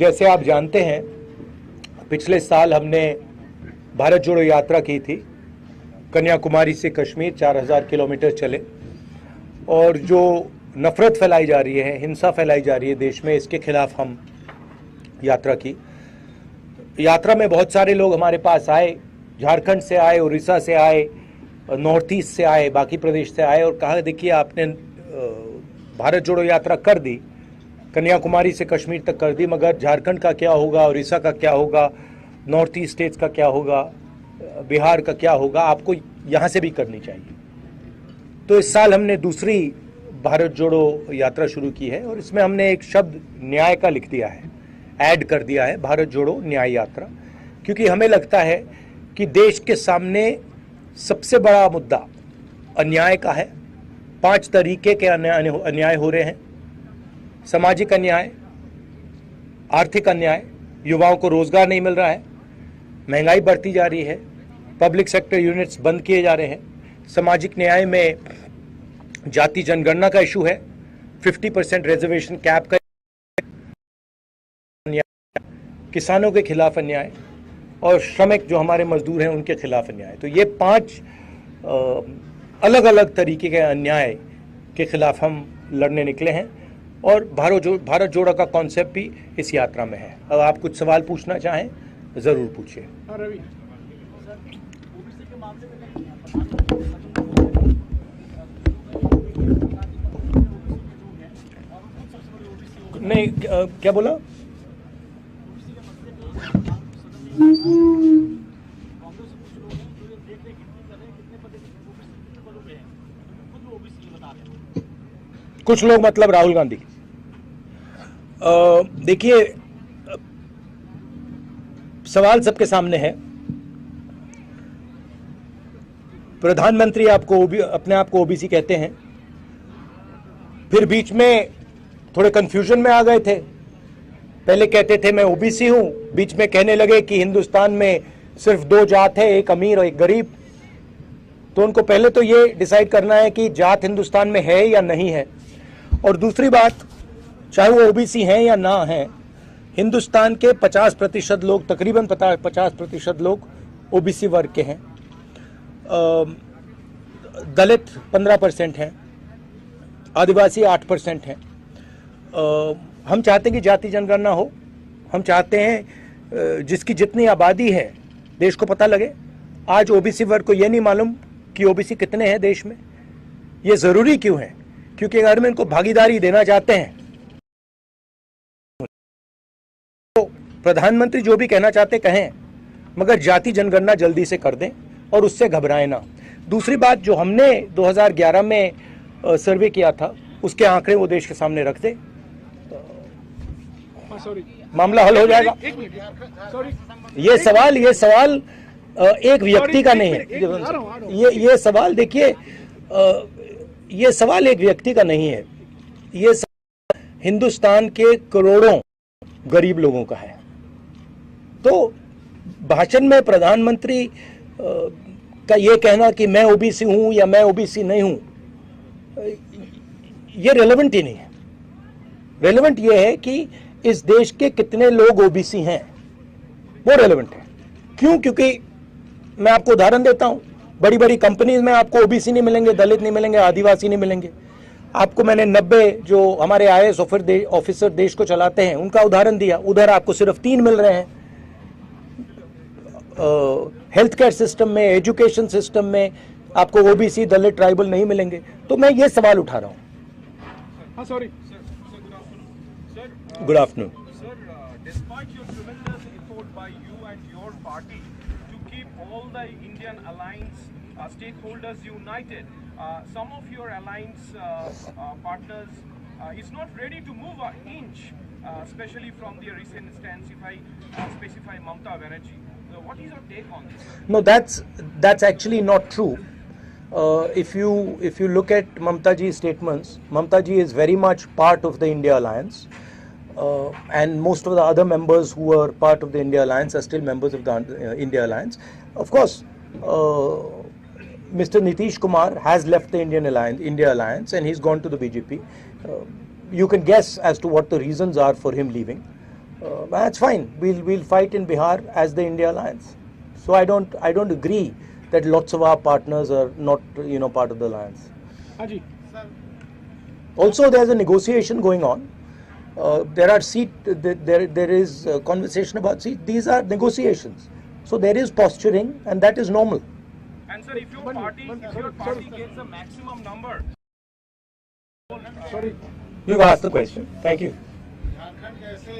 जैसे आप जानते हैं, पिछले साल हमने भारत जोड़ो यात्रा की थी। कन्याकुमारी से कश्मीर 4000 किलोमीटर चले और जो नफरत फैलाई जा रही है, हिंसा फैलाई जा रही है देश में, इसके खिलाफ हम यात्रा की। यात्रा में बहुत सारे लोग हमारे पास आए, झारखंड से आए, उड़ीसा से आए, नॉर्थ ईस्ट से आए, बाकी प्रदेश से आए और कहा देखिए आपने भारत जोड़ो यात्रा कर दी, कन्याकुमारी से कश्मीर तक कर दी, मगर झारखंड का क्या होगा, उड़ीसा का क्या होगा, नॉर्थ ईस्ट स्टेट्स का क्या होगा, बिहार का क्या होगा, आपको यहाँ से भी करनी चाहिए। तो इस साल हमने दूसरी भारत जोड़ो यात्रा शुरू की है और इसमें हमने एक शब्द न्याय का लिख दिया है, ऐड कर दिया है, भारत जोड़ो न्याय यात्रा, क्योंकि हमें लगता है कि देश के सामने सबसे बड़ा मुद्दा अन्याय का है। 5 तरीके के अन्याय हो रहे हैं: सामाजिक अन्याय, आर्थिक अन्याय, युवाओं को रोजगार नहीं मिल रहा है, महंगाई बढ़ती जा रही है, पब्लिक सेक्टर यूनिट्स बंद किए जा रहे हैं, सामाजिक न्याय में जाति जनगणना का इशू है, 50% रिजर्वेशन कैप का अन्याय, किसानों के खिलाफ अन्याय और श्रमिक जो हमारे मजदूर हैं उनके खिलाफ अन्याय। तो ये 5 अलग अलग तरीके के अन्याय के खिलाफ हम लड़ने निकले हैं और भारत जोड़ो का कॉन्सेप्ट भी इस यात्रा में है। अब आप कुछ सवाल पूछना चाहें जरूर पूछिए। नहीं, क्या बोला? कुछ लोग मतलब राहुल गांधी। देखिए, सवाल सबके सामने है। प्रधानमंत्री अपने आप को ओबीसी कहते हैं, फिर बीच में थोड़े कंफ्यूजन में आ गए थे। पहले कहते थे मैं ओबीसी हूं, बीच में कहने लगे कि हिंदुस्तान में सिर्फ 2 जात है, एक अमीर और एक गरीब। तो उनको पहले तो ये डिसाइड करना है कि जात हिंदुस्तान में है या नहीं है। और दूसरी बात, चाहे वो ओबीसी हैं या ना हैं, हिंदुस्तान के 50% लोग, तकरीबन 50% लोग ओबीसी वर्ग के हैं। दलित 15% हैं, आदिवासी 8% हैं। हम चाहते हैं कि जाति जनगणना हो। हम चाहते हैं जिसकी जितनी आबादी है देश को पता लगे। आज ओबीसी वर्ग को ये नहीं मालूम कि ओबीसी कितने हैं देश में। ये जरूरी क्यों है? क्योंकि अगर हम इनको भागीदारी देना चाहते हैं तो प्रधानमंत्री जो भी कहना चाहते कहें, मगर जाति जनगणना जल्दी से कर दें और उससे घबराएं ना। दूसरी बात, जो हमने 2011 में सर्वे किया था उसके आंकड़े वो देश के सामने रख दें, मामला हल हो जाएगा। ये सवाल एक व्यक्ति का नहीं है। ये सवाल देखिए, ये सवाल एक व्यक्ति का नहीं है, ये हिंदुस्तान के करोड़ों गरीब लोगों का है। तो भाषण में प्रधानमंत्री का ये कहना कि मैं ओबीसी हूं या मैं ओबीसी नहीं हूं, ये रेलेवेंट ही नहीं है। रेलेवेंट ये है कि इस देश के कितने लोग ओबीसी हैं, वो रेलेवेंट है। क्यों? क्योंकि मैं आपको उदाहरण देता हूं, बड़ी बड़ी कंपनीज में आपको ओबीसी नहीं मिलेंगे, दलित नहीं मिलेंगे, आदिवासी नहीं मिलेंगे। आपको मैंने 90 जो हमारे आईएएस ऑफिसर देश को चलाते हैं उनका उदाहरण दिया, उधर आपको सिर्फ 3 मिल रहे हैं। हेल्थ केयर सिस्टम में, एजुकेशन सिस्टम में आपको ओबीसी, दलित, ट्राइबल नहीं मिलेंगे। तो मैं ये सवाल उठा रहा हूं। Good afternoon. Sir, despite your tremendous effort by you and your party to keep all the Indian alliance stakeholders united, some of your alliance partners is not ready to move an inch, especially from the recent stance, if I specify Mamata Banerjee. What is your take on this? No, that's actually not true. If you look at Mamata ji's statements, Mamata ji is very much part of the India alliance. And most of the other members who were part of the India Alliance are still members of the India Alliance. Of course, Mr. Nitish Kumar has left the India Alliance and he's gone to the BJP. You can guess as to what the reasons are for him leaving. That's fine. We'll fight in Bihar as the India Alliance. So I don't agree that lots of our partners are not part of the alliance. Haji. Also, there's a negotiation going on. There is conversation about seat. These are negotiations. So there is posturing, and that is normal. And sir, if your party gets the maximum number. Sorry. You've asked the question. Thank you. Jharkhand के ऐसे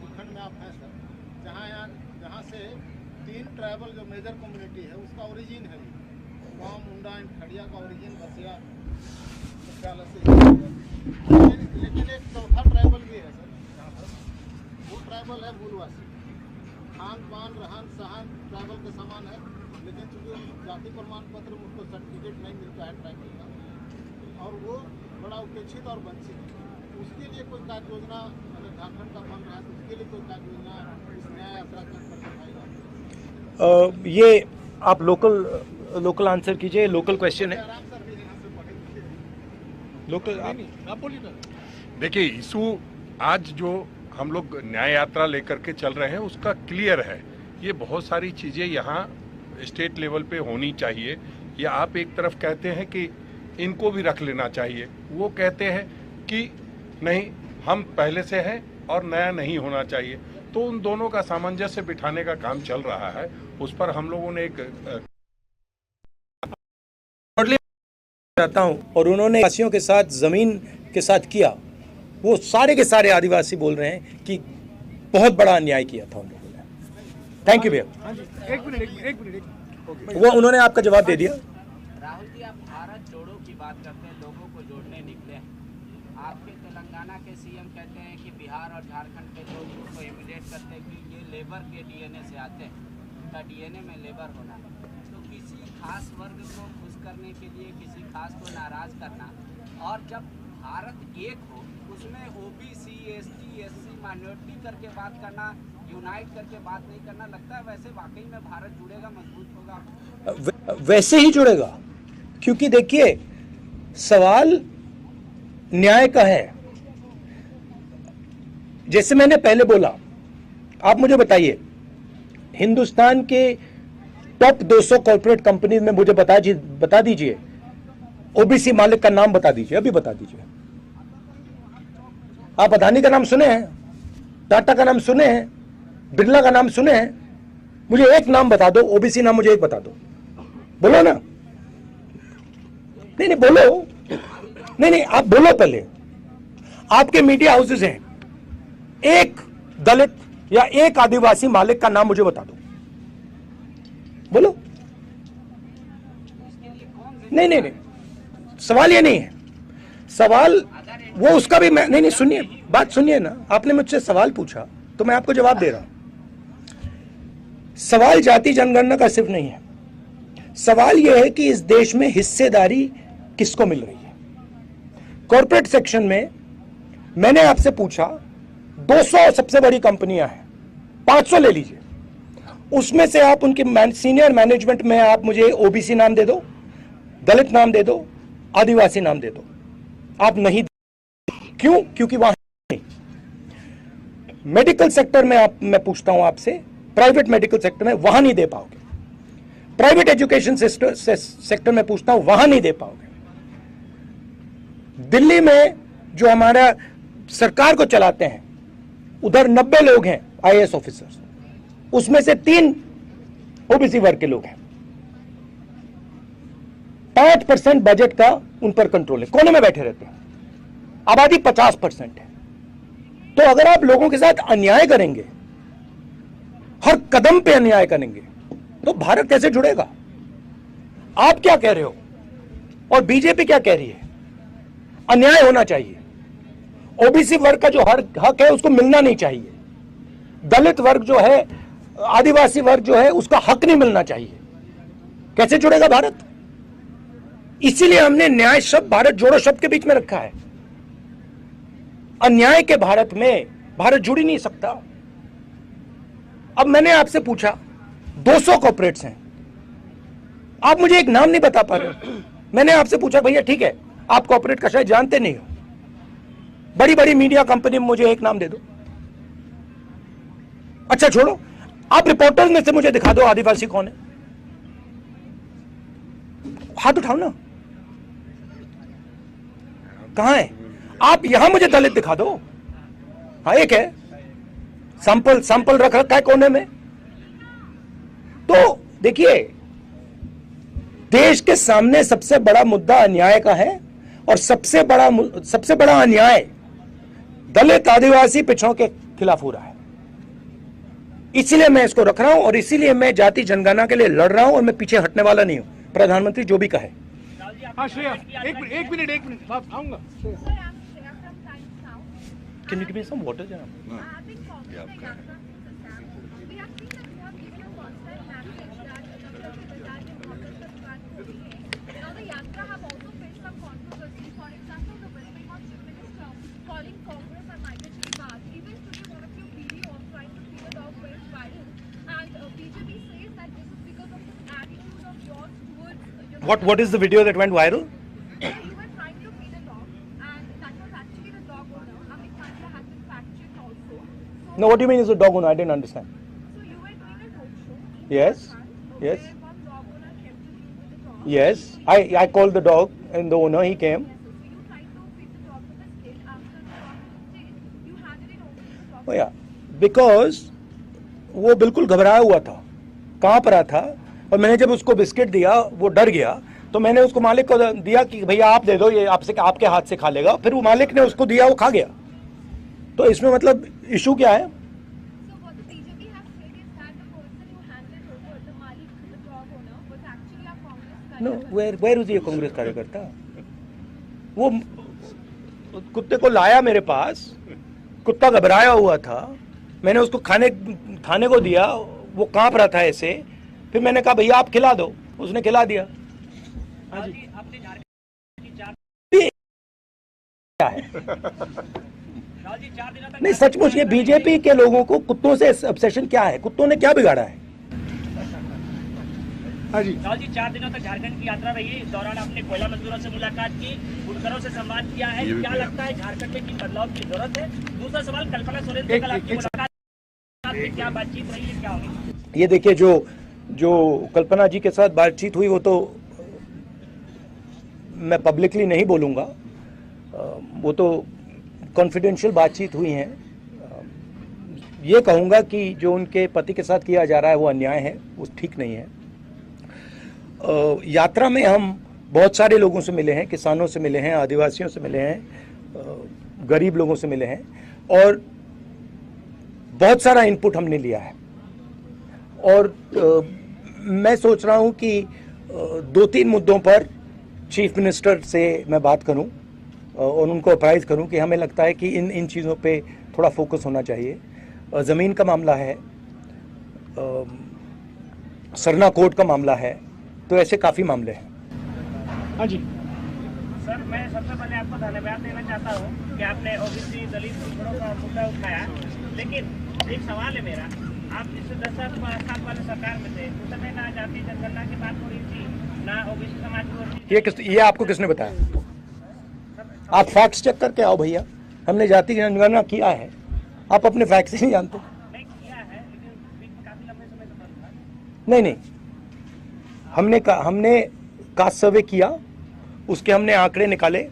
भूखंड में आप हैं sir, जहाँ से 3 tribal जो major community है उसका ओरिजिन है, वहाँ मुंडा एंड खड़िया का ओरिजिन बसिया मुख्यालय से, लेकिन एक चौथा ट्राइबल भी है सर यहाँ पर, वो ट्राइबल है भूलवासी। खान पान रहन सहन ट्राइबल के समान है, लेकिन चूँकि जाति प्रमाण पत्र में उनको सर्टिफिकेट नहीं मिलता है ट्राइबल का, और वो बड़ा उपेक्षित और वंचित है। उसके लिए कोई कार्य योजना अगर झारखंड का बन रहा है तो उसके लिए कोई कार्य योजना इस न्याय यात्रा के अंतर्गत आएगा? ये आप लोकल आंसर कीजिए, लोकल क्वेश्चन है। आराम सर भी यहाँ से पढ़े लोकल आप बोलिए ना। देखिए, इशू आज जो हम लोग न्याय यात्रा लेकर के चल रहे हैं उसका क्लियर है। ये बहुत सारी चीज़ें यहाँ स्टेट लेवल पे होनी चाहिए। ये आप एक तरफ कहते हैं कि इनको भी रख लेना चाहिए, वो कहते हैं कि नहीं हम पहले से हैं और नया नहीं होना चाहिए। तो उन दोनों का सामंजस्य बिठाने का काम चल रहा है। उस पर हम लोगों ने एक चाहता हूं, और उन्होंने आदिवासियों के साथ जमीन के साथ किया, वो सारे के सारे आदिवासी बोल रहे हैं कि बहुत बड़ा अन्याय किया था उन लोगों ने। थैंक यू भैया। हाजी, एक मिनट। वो उन्होंने आपका जवाब दे दिया। राहुल जी, आप भारत जोड़ो की बात करते हैं, लोगों को जोड़ने निकले हैं। आपके तेलंगाना के सीएम कहते हैं कि बिहार और झारखंड के लोग उसको इमिटेट करते हैं कि ये लेबर के डीएनए से आते हैं, उनका डीएनए में लेबर होना। तो किसी खास वर्ग को खुश करने के लिए किसी खास को नाराज करना, और जब भारत एक हो उसमें ओबीसी, एसटी, एससी, माइनॉरिटी करके बात करना, यूनाइट करके बात नहीं करना, लगता है वैसे वाकई में भारत जुड़ेगा, मजबूत होगा? वैसे ही जुड़ेगा, क्योंकि देखिए सवाल न्याय का है। जैसे मैंने पहले बोला, आप मुझे बताइए हिंदुस्तान के टॉप 200 कॉर्पोरेट कंपनी में मुझे बता दीजिए ओबीसी मालिक का नाम बता दीजिए, अभी बता दीजिए। आप अदानी का नाम सुने हैं, टाटा का नाम सुने हैं, बिरला का नाम सुने हैं? मुझे एक नाम बता दो, ओबीसी नाम मुझे एक बता दो, बोलो ना। नहीं बोलो, नहीं आप बोलो पहले। आपके मीडिया हाउसेज हैं, एक दलित या एक आदिवासी मालिक का नाम मुझे बता दो, बोलो। नहीं, सवाल ये नहीं है। सवाल वो उसका भी मैं नहीं सुनिए, बात सुनिए ना। आपने मुझसे सवाल पूछा तो मैं आपको जवाब दे रहा हूं। सवाल जाति जनगणना का सिर्फ नहीं है, सवाल यह है कि इस देश में हिस्सेदारी किसको मिल रही है। कॉर्पोरेट सेक्शन में मैंने आपसे पूछा 200 सबसे बड़ी कंपनियां हैं, 500 ले लीजिए, उसमें से आप उनके सीनियर मैनेजमेंट में आप मुझे ओबीसी नाम दे दो, दलित नाम दे दो, आदिवासी नाम दे दो। आप नहीं, क्यों? क्योंकि वहां नहीं। मेडिकल सेक्टर में मैं पूछता हूं आपसे, प्राइवेट मेडिकल सेक्टर में वहां नहीं दे पाओगे। प्राइवेट एजुकेशन सेक्टर में पूछता हूं, वहां नहीं दे पाओगे। दिल्ली में जो हमारा सरकार को चलाते हैं, उधर 90 लोग हैं आईएएस ऑफिसर्स, उसमें से 3 ओबीसी वर्ग के लोग हैं। 5% बजट का उन पर कंट्रोल है, कोने में बैठे रहते हैं। आबादी 50% है। तो अगर आप लोगों के साथ अन्याय करेंगे, हर कदम पे अन्याय करेंगे, तो भारत कैसे जुड़ेगा? आप क्या कह रहे हो और बीजेपी क्या कह रही है? अन्याय होना चाहिए। ओबीसी वर्ग का जो हक है उसको मिलना नहीं चाहिए। दलित वर्ग जो है, आदिवासी वर्ग जो है, उसका हक नहीं मिलना चाहिए। कैसे जुड़ेगा भारत? इसीलिए हमने न्याय शब्द भारत जोड़ो शब्द के बीच में रखा है। अन्याय के भारत में भारत जुड़ ही नहीं सकता। अब मैंने आपसे पूछा 200 कॉर्पोरेट्स हैं, आप मुझे एक नाम नहीं बता पा रहे। मैंने आपसे पूछा भैया ठीक है, आप कॉर्पोरेट का शायद जानते नहीं हो, बड़ी बड़ी मीडिया कंपनी में मुझे एक नाम दे दो। अच्छा छोड़ो, आप रिपोर्टर्स में से मुझे दिखा दो आदिवासी कौन है, हाथ उठाओ ना, कहां है? आप यहां मुझे दलित दिखा दो। हाँ एक है, सैंपल रख रखा है कोने में। तो देखिए, देश के सामने सबसे बड़ा मुद्दा अन्याय का है, और सबसे बड़ा अन्याय दलित आदिवासी पिछड़ों के खिलाफ हो रहा है। इसीलिए मैं इसको रख रहा हूं, और इसीलिए मैं जाति जनगणना के लिए लड़ रहा हूं, और मैं पीछे हटने वाला नहीं हूं, प्रधानमंत्री जो भी कहे। हाँ श्रेया, एक मिनट बात आऊंगा। Sir, I'm Shreya from Times Now. Can you give me some water जनाब? I've been following the Yatra Assam. We have seen that you have given a constant message that Nafrat ke bajaj mein mohabbat ka dukaan kholi hai. Now the Yatra have also faced some controversy. For example, the West Bengal Chief Minister calling Congress a migratory path. Even today, one of your videos trying to feed a dog went viral, and BJP says that this is because of this attitude of yours towards. What is the video that went viral? You were trying to feed a dog, and that was actually the dog owner. Amit Pandya has been fact-checked also. So, No, what do you mean is a dog owner? I didn't understand. so you were doing a roadshow in Yes, Uttarakhand, yes. where one dog owner came to you with a dog. Yes, I called the dog and the owner, he came. So you tried to feed the dog with a stick. After the dog did, you handed it over to the dog. Oh yeah, because वो बिल्कुल घबराया हुआ था, कहाँ पर था, और मैंने जब उसको बिस्किट दिया वो डर गया, तो मैंने उसको मालिक को दिया कि भैया आप दे दो, ये आपके हाथ से खा लेगा। फिर वो मालिक ने उसको दिया, वो खा गया। तो इसमें मतलब इशू क्या है? So what the BJP has said is that the person who handed over, the Malik, the dog owner, was actually a Congress no, कार्यकर्ता. वेयर इज ये कांग्रेस कार्यकर्ता? वो कुत्ते को लाया मेरे पास, कुत्ता घबराया हुआ था, मैंने उसको खाने को दिया, वो कांप रहा था ऐसे, फिर मैंने कहा भैया आप खिला दो, उसने खिला दिया। हाँ जी, क्या है? नहीं सचमुच ये बीजेपी के लोगों को कुत्तों से ऑब्सेशन क्या है? कुत्तों ने क्या बिगाड़ा है? हाँ जी, राहुल जी 4 दिनों तक झारखंड की यात्रा रही। इस दौरान आपने कोयला मजदूरों से मुलाकात की, बुनकरों से संवाद किया है। क्या लगता है झारखंड में की बदलाव की जरूरत है? दूसरा सवाल, कल्पना सोरेन से कल आपकी मुलाकात, आपकी क्या बातचीत रही है, क्या होगी? ये देखिए, जो कल्पना जी के साथ बातचीत हुई वो तो मैं पब्लिकली नहीं बोलूँगा, वो तो कॉन्फिडेंशियल बातचीत हुई है। ये कहूँगा कि जो उनके पति के साथ किया जा रहा है वो अन्याय है, वो ठीक नहीं है। यात्रा में हम बहुत सारे लोगों से मिले हैं, किसानों से मिले हैं, आदिवासियों से मिले हैं, गरीब लोगों से मिले हैं, और बहुत सारा इनपुट हमने लिया है। और मैं सोच रहा हूं कि 2-3 मुद्दों पर चीफ मिनिस्टर से मैं बात करूं और उनको अप्राइज करूं कि हमें लगता है कि इन चीज़ों पे थोड़ा फोकस होना चाहिए। ज़मीन का मामला है, सरना कोर्ट का मामला है, तो ऐसे काफ़ी मामले हैं। हाँ जी, सर, मैं सबसे पहले आपको धन्यवाद देना चाहता हूँ कि आपने ओबीसी दलित पिछड़ों का मुद्दा उठाया। लेकिन एक सवाल है मेरा, आप पिछले 10 साल वाले सरकार में थे, उस समय ना जाति जनगणना की बात हो रही थी, ना ओबीसी समाज की हो रही थी। ये आपको किसने बताया? आप फैक्ट्स चेक करके आओ भैया, हमने जाति जनगणना किया है, आप अपने फैक्ट्स ही नहीं जानते। नहीं किया है, लेकिन काफी लंबे समय से बंद था। नहीं, हमने कास्ट सर्वे किया, उसके हमने आंकड़े निकाले,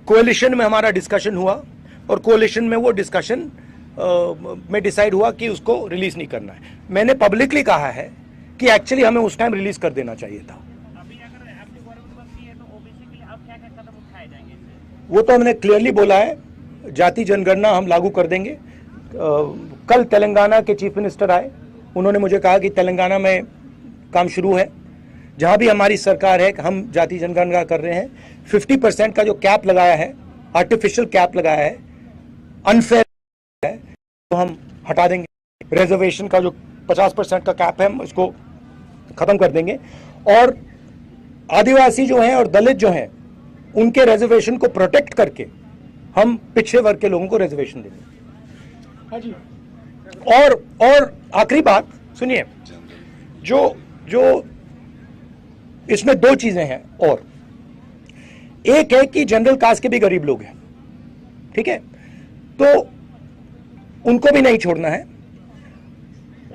कोalition में हमारा डिस्कशन हुआ, और कोalition में वो डिस्कशन में डिसाइड हुआ कि उसको रिलीज नहीं करना है। मैंने पब्लिकली कहा है कि एक्चुअली हमें उस टाइम रिलीज कर देना चाहिए था। अभी अगर आपकी गवर्नमेंट बनती है तो ओबीसी के लिए अब क्या क्या कदम उठाए जाएंगे इससे? वो तो हमने क्लियरली बोला है, जाति जनगणना हम लागू कर देंगे। कल तेलंगाना के चीफ मिनिस्टर आए, उन्होंने मुझे कहा कि तेलंगाना में काम शुरू है, जहां भी हमारी सरकार है हम जाति जनगणना कर रहे हैं। 50% का जो कैप लगाया है, आर्टिफिशियल कैप लगाया है, अनफेयर है, तो हम हटा देंगे। रिजर्वेशन का जो 50% का कैप है, हम उसको खत्म कर देंगे, और आदिवासी जो हैं और दलित जो हैं उनके रिजर्वेशन को प्रोटेक्ट करके हम पिछड़े वर्ग के लोगों को रिजर्वेशन देंगे। हाँ जी, और आखिरी बात सुनिए, जो इसमें 2 चीजें हैं, और एक है कि जनरल कास्ट के भी गरीब लोग हैं, ठीक है, तो उनको भी नहीं छोड़ना है।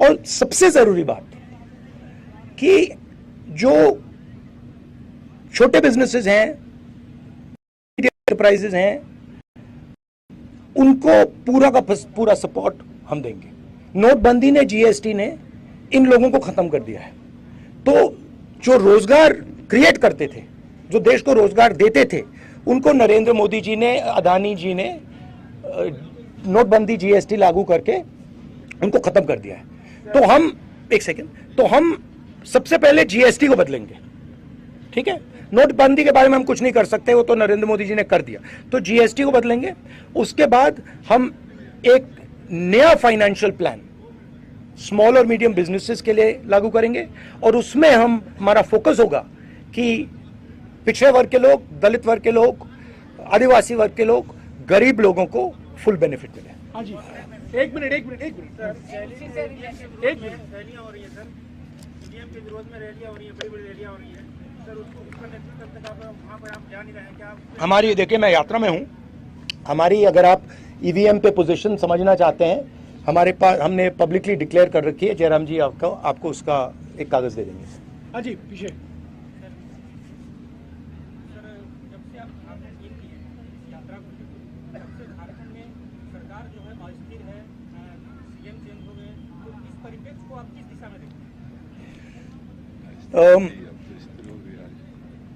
और सबसे जरूरी बात कि जो छोटे बिजनेसेस हैं, एंटरप्राइजेस हैं, उनको पूरा का पूरा सपोर्ट हम देंगे। नोटबंदी ने, जीएसटी ने इन लोगों को खत्म कर दिया है। तो जो रोजगार क्रिएट करते थे, जो देश को रोजगार देते थे, उनको नरेंद्र मोदी जी ने, अदानी जी ने नोटबंदी, जीएसटी लागू करके उनको खत्म कर दिया है। तो हम तो हम सबसे पहले जीएसटी को बदलेंगे, ठीक है। नोटबंदी के बारे में हम कुछ नहीं कर सकते, वो तो नरेंद्र मोदी जी ने कर दिया। तो जीएसटी को बदलेंगे। उसके बाद हम एक नया फाइनेंशियल प्लान स्मॉल और मीडियम बिजनेसेस के लिए लागू करेंगे, और उसमें हमारा फोकस होगा कि पिछड़े वर्ग के लोग, दलित वर्ग के लोग, आदिवासी वर्ग के लोग, गरीब लोगों को फुल बेनिफिट मिले। हाँ जी, एक मिनट रैलियां हो रही है सर, ईवीएम के विरोध में रैलियां हो रही है, बड़ी रैलियां हो रही है सर, उसका नेतृत्व करने का वहाँ पर आप जा नहीं रहे हैं क्या? हमारी, देखिए मैं यात्रा में हूँ, हमारी, अगर आप ईवीएम पे पोजीशन समझना चाहते हैं, हमारे पास हमने पब्लिकली डिक्लेयर कर रखी है। जयराम जी आपको उसका एक कागज दे देंगे। हाँ जी, पीछे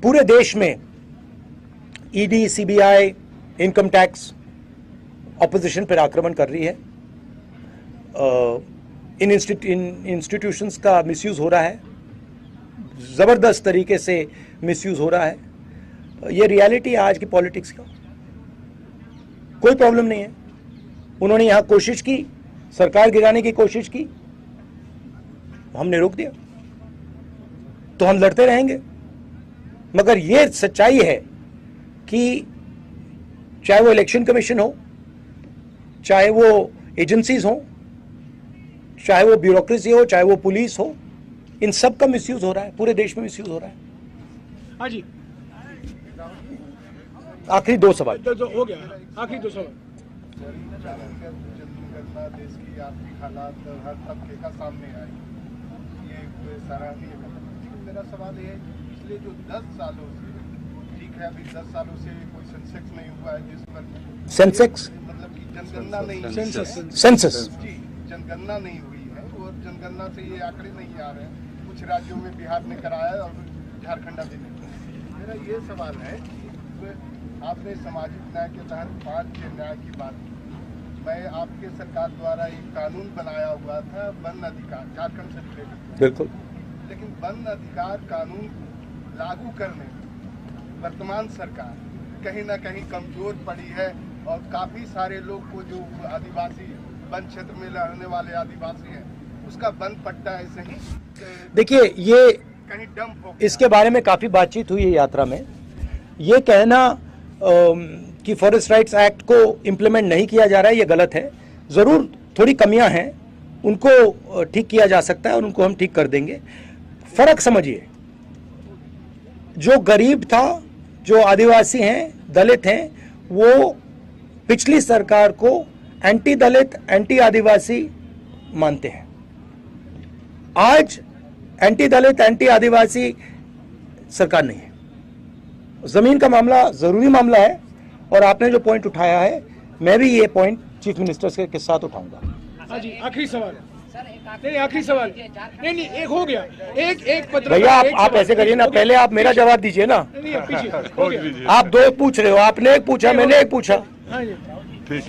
पूरे देश में ED, CBI, income tax opposition पर आक्रमण कर रही है। इन इंस्टीट्यूशंस का मिसयूज हो रहा है, जबरदस्त तरीके से मिसयूज हो रहा है। ये रियलिटी है आज की पॉलिटिक्स का। कोई प्रॉब्लम नहीं है। उन्होंने यहां कोशिश की, सरकार गिराने की कोशिश की, हमने रोक दिया। तो हम लड़ते रहेंगे, मगर ये सच्चाई है कि चाहे वो इलेक्शन कमीशन हो, चाहे वो एजेंसीज हो, चाहे वो ब्यूरोक्रेसी हो, चाहे वो पुलिस हो, इन सब का मिसयूज हो रहा है, पूरे देश में मिसयूज हो रहा है। हाँ जी, आखिरी दो सवाल हो गया, आखिरी दो सवाल। जनगणना देश की आर्थिक हालात हर तबके का सामने आए, ये सराहनीय है। मेरा सवाल ये है, पिछले जो 10 सालों से, ठीक है अभी 10 सालों से कोई सेंसेक्स नहीं हुआ है, जिस पर सेंसेक्स मतलब कि जनगणना नहीं, सेंसस जी जनगणना नहीं हुई है, और जनगणना से ये आंकड़े नहीं आ रहे हैं। कुछ राज्यों में बिहार ने कराया और झारखंड अभी नहीं। मेरा ये सवाल है कि आपने सामाजिक न्याय के तहत 5 न्याय की बात की। मैं आपके सरकार द्वारा एक कानून बनाया हुआ था वन अधिकार, झारखंड से रिलेटेड, बिल्कुल, लेकिन वन अधिकार कानून लागू करने वर्तमान सरकार कहीं ना कहीं कमजोर पड़ी है, और काफी सारे लोग को जो आदिवासी वन क्षेत्र में रहने वाले आदिवासी हैं, उसका वन पट्टा ऐसे ही देखिए ये कहीं डंप हो। इसके बारे में काफी बातचीत हुई है यात्रा में। ये कहना कि फॉरेस्ट राइट्स एक्ट को इम्प्लीमेंट नहीं किया जा रहा है, ये गलत है। जरूर थोड़ी कमियां हैं, उनको ठीक किया जा सकता है और उनको हम ठीक कर देंगे। फर्क समझिए, जो गरीब था, जो आदिवासी हैं, दलित हैं, वो पिछली सरकार को एंटी दलित, एंटी आदिवासी मानते हैं। आज एंटी दलित, एंटी आदिवासी सरकार नहीं है। जमीन का मामला जरूरी मामला है, और आपने जो पॉइंट उठाया है, मैं भी ये पॉइंट चीफ मिनिस्टर के साथ उठाऊंगा। हाँ जी, आखिरी सवाल। नहीं, आखिरी सवाल नहीं, एक हो गया। एक पत्र भैया आप ऐसे करिए ना, पहले आप मेरा जवाब दीजिए ना। नहीं, पीछे हो गया। आप दो पूछ रहे हो, आपने एक पूछा, मैंने एक पूछा। हाँ जी, ठीक।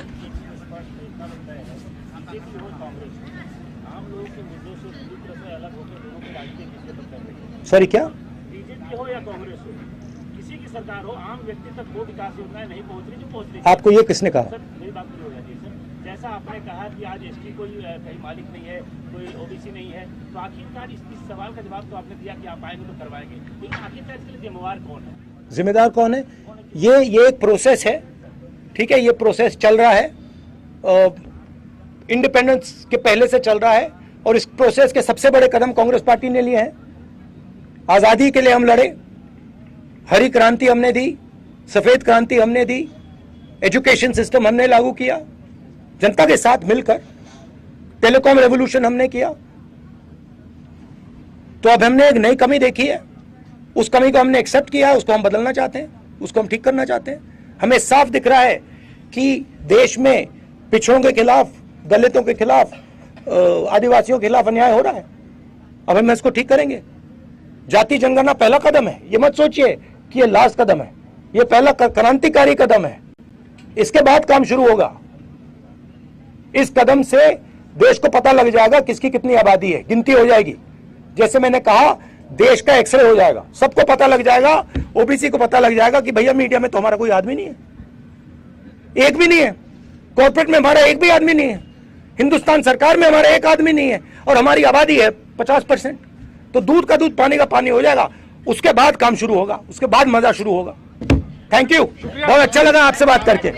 सॉरी, क्या? बीजेपी हो या कांग्रेस हो, किसी की सरकार हो, आम व्यक्ति तक वो विकास योजनाएं नहीं पहुंच रही जो पहुंच रही। आपको ये किसने कहा? सर मेरी बात पूरी हो जाती है सर। जैसा आपने कहा कि आज एसटी कोई कहीं मालिक नहीं है, कोई ओबीसी नहीं है, तो आखिरकार इस सवाल का जवाब तो आपने दिया कि आप आएंगे तो करवाएंगे, लेकिन आखिरकार इसके लिए जिम्मेवार कौन है? जिम्मेदार कौन है? ये एक प्रोसेस है, ठीक है। ये प्रोसेस चल रहा है, इंडिपेंडेंस के पहले से चल रहा है, और इस प्रोसेस के सबसे बड़े कदम कांग्रेस पार्टी ने लिए हैं। आजादी के लिए हम लड़े, हरी क्रांति हमने दी, सफेद क्रांति हमने दी, एजुकेशन सिस्टम हमने लागू किया जनता के साथ मिलकर, टेलीकॉम रेवोल्यूशन हमने किया, तो अब हमने एक नई कमी देखी है, उस कमी को हमने एक्सेप्ट किया है, उसको हम बदलना चाहते हैं, उसको हम ठीक करना चाहते हैं। हमें साफ दिख रहा है कि देश में पिछड़ों के खिलाफ, दलितों के खिलाफ, आदिवासियों के खिलाफ अन्याय हो रहा है। अब हम इसको ठीक करेंगे। जाति जनगणना पहला कदम है, ये मत सोचिए कि ये लास्ट कदम है, ये पहला क्रांतिकारी कदम है। इसके बाद काम शुरू होगा। इस कदम से देश को पता लग जाएगा किसकी कितनी आबादी है, गिनती हो जाएगी। जैसे मैंने कहा, देश का एक्सरे हो जाएगा, सबको पता लग जाएगा, ओबीसी को पता लग जाएगा कि भैया मीडिया में तो हमारा कोई आदमी नहीं है, एक भी नहीं है, कॉर्पोरेट में हमारा एक भी आदमी नहीं है, हिंदुस्तान सरकार में हमारा एक आदमी नहीं है, और हमारी आबादी है 50%। तो दूध का दूध, पानी का पानी हो जाएगा। उसके बाद काम शुरू होगा, उसके बाद मजा शुरू होगा। थैंक यू, बहुत अच्छा लगा आपसे बात करके।